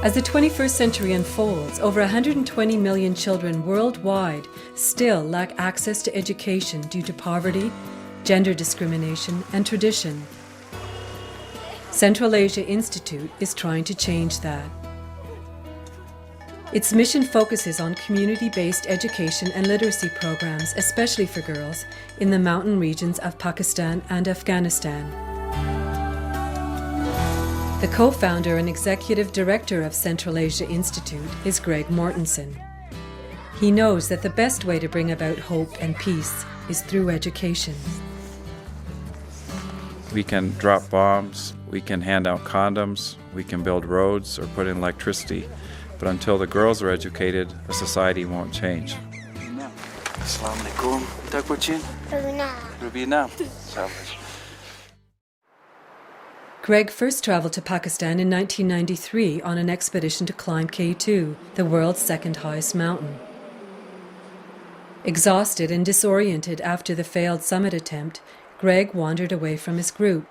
As the 21st century unfolds, over 120 million children worldwide still lack access to education due to poverty, gender discrimination, and tradition. Central Asia Institute is trying to change that. Its mission focuses on community-based education and literacy programs, especially for girls, in the mountain regions of Pakistan and Afghanistan. The co-founder and executive director of Central Asia Institute is Greg Mortensen. He knows that the best way to bring about hope and peace is through education. We can drop bombs, we can hand out condoms, we can build roads or put in electricity, but until the girls are educated, a society won't change. Assalamu alaikum. Tak bachin? Rubina. Greg first traveled to Pakistan in 1993 on an expedition to climb K2, the world's second highest mountain. Exhausted and disoriented after the failed summit attempt, Greg wandered away from his group.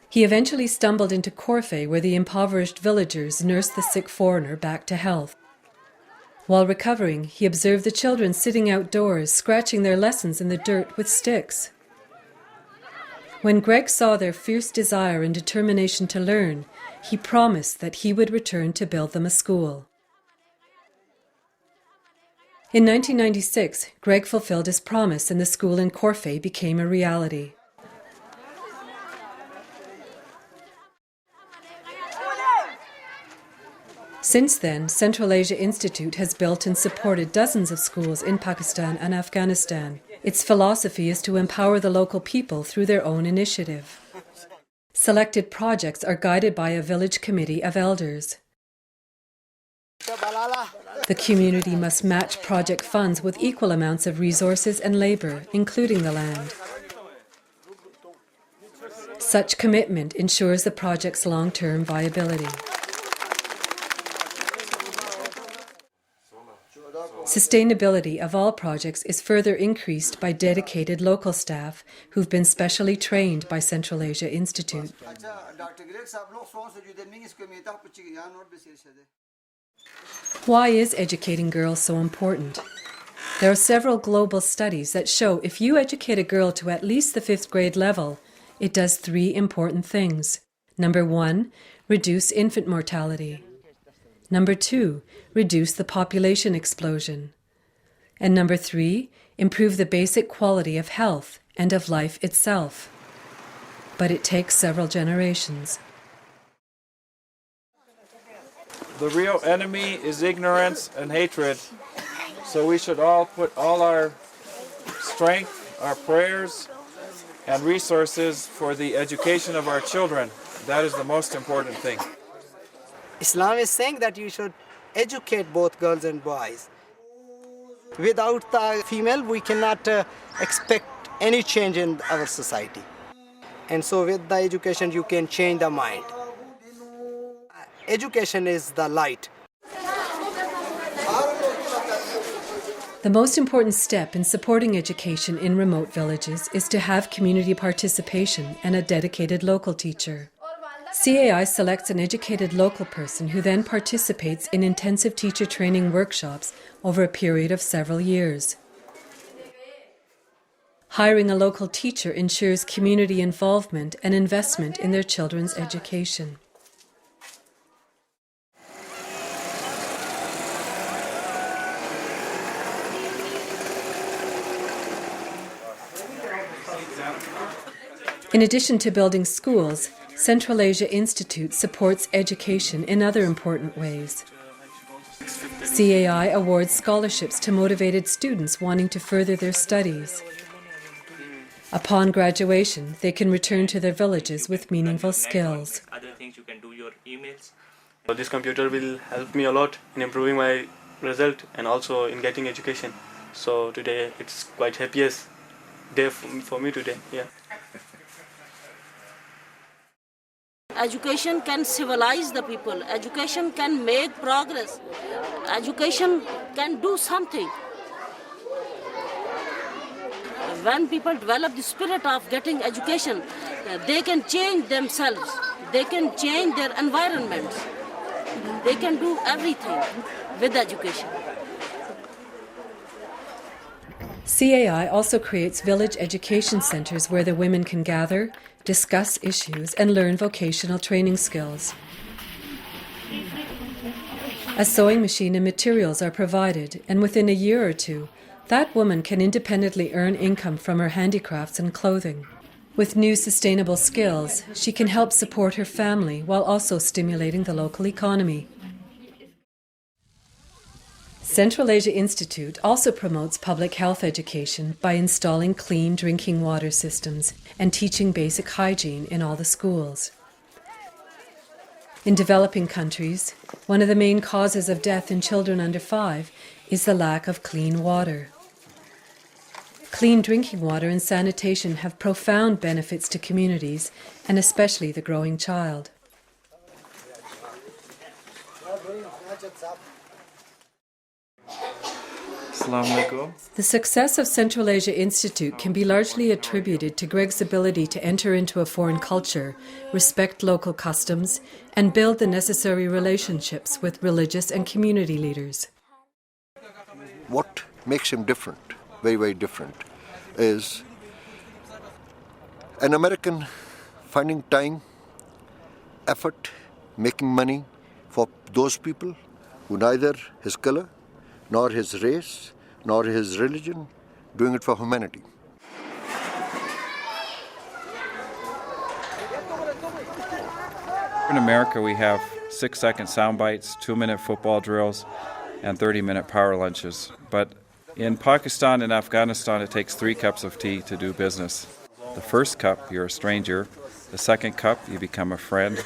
He eventually stumbled into Corfe, where the impoverished villagers nursed the sick foreigner back to health. While recovering, he observed the children sitting outdoors, scratching their lessons in the dirt with sticks. When Greg saw their fierce desire and determination to learn, he promised that he would return to build them a school. In 1996, Greg fulfilled his promise and the school in Corfe became a reality. Since then, Central Asia Institute has built and supported dozens of schools in Pakistan and Afghanistan. Its philosophy is to empower the local people through their own initiative. Selected projects are guided by a village committee of elders. The community must match project funds with equal amounts of resources and labor, including the land. Such commitment ensures the project's long-term viability. Sustainability of all projects is further increased by dedicated local staff who've been specially trained by Central Asia Institute. Why is educating girls so important? There are several global studies that show if you educate a girl to at least the 5th grade level, it does 3 important things. Number 1, reduce infant mortality. Number 2, reduce the population explosion. And number 3, improve the basic quality of health and of life itself. But it takes several generations. The real enemy is ignorance and hatred. So we should all put all our strength, our prayers, and resources for the education of our children. That is the most important thing. Islam is saying that you should educate both girls and boys. Without the female, we cannot expect any change in our society. And so with the education, you can change the mind. Education is the light. The most important step in supporting education in remote villages is to have community participation and a dedicated local teacher. CAI selects an educated local person who then participates in intensive teacher training workshops over a period of several years. Hiring a local teacher ensures community involvement and investment in their children's education. In addition to building schools, Central Asia Institute supports education in other important ways. CAI awards scholarships to motivated students wanting to further their studies. Upon graduation, they can return to their villages with meaningful skills. This computer will help me a lot in improving my result and also in getting education. So today it's quite happiest day for me today. Yeah. Education can civilize the people. Education can make progress. Education can do something. When people develop the spirit of getting education, they can change themselves. They can change their environments. They can do everything with education. CAI also creates village education centres where the women can gather, discuss issues, and learn vocational training skills. A sewing machine and materials are provided, and within a year or two, that woman can independently earn income from her handicrafts and clothing. With new sustainable skills, she can help support her family while also stimulating the local economy. Central Asia Institute also promotes public health education by installing clean drinking water systems and teaching basic hygiene in all the schools. In developing countries, one of the main causes of death in children under 5 is the lack of clean water. Clean drinking water and sanitation have profound benefits to communities and especially the growing child. Assalamu alaikum. The success of Central Asia Institute can be largely attributed to Greg's ability to enter into a foreign culture, respect local customs, and build the necessary relationships with religious and community leaders. What makes him different, very, very different, is an American finding time, effort, making money for those people who neither his color, nor his race, nor his religion, doing it for humanity. In America, we have 6-second sound bites, 2-minute football drills, and 30-minute power lunches. But in Pakistan and Afghanistan, it takes 3 cups of tea to do business. The first cup, you're a stranger. The second cup, you become a friend.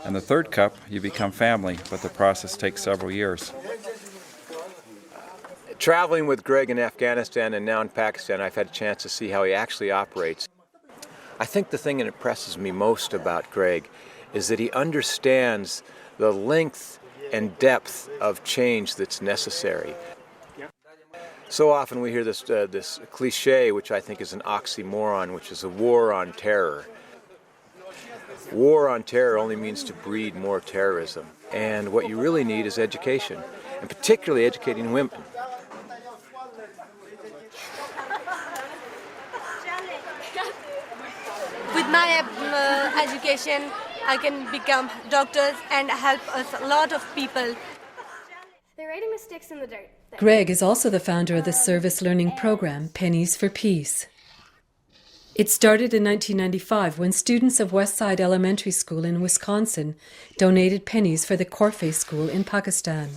And the third cup, you become family, but the process takes several years. Traveling with Greg in Afghanistan and now in Pakistan, I've had a chance to see how he actually operates. I think the thing that impresses me most about Greg is that he understands the length and depth of change that's necessary. So often we hear this cliche, which I think is an oxymoron, which is a war on terror. War on terror only means to breed more terrorism. And what you really need is education, and particularly educating women. With my education, I can become doctors and help a lot of people. They're writing with sticks in the dirt. Greg is also the founder of the service learning program, Pennies for Peace. It started in 1995 when students of Westside Elementary School in Wisconsin donated pennies for the Corfe School in Pakistan.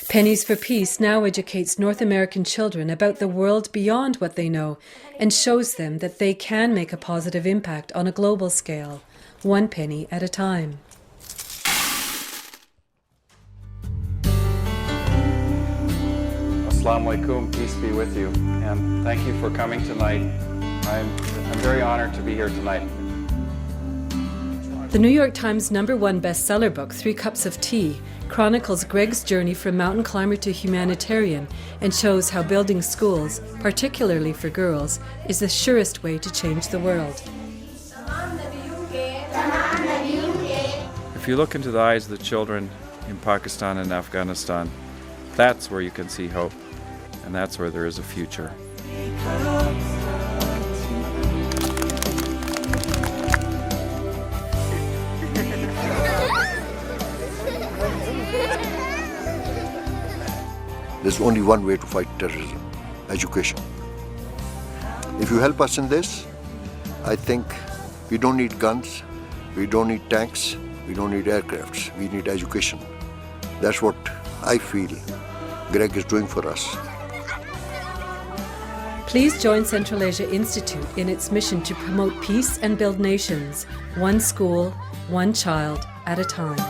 Pennies for Peace now educates North American children about the world beyond what they know and shows them that they can make a positive impact on a global scale, 1 penny at a time. Assalamu alaikum, peace be with you, and thank you for coming tonight. I'm very honored to be here tonight. The New York Times #1 bestseller book, 3 Cups of Tea, chronicles Greg's journey from mountain climber to humanitarian and shows how building schools, particularly for girls, is the surest way to change the world. If you look into the eyes of the children in Pakistan and Afghanistan, that's where you can see hope, and that's where there is a future. There's only one way to fight terrorism: education. If you help us in this, I think we don't need guns, we don't need tanks, we don't need aircrafts, we need education. That's what I feel Greg is doing for us. Please join Central Asia Institute in its mission to promote peace and build nations, 1 school, 1 child at a time.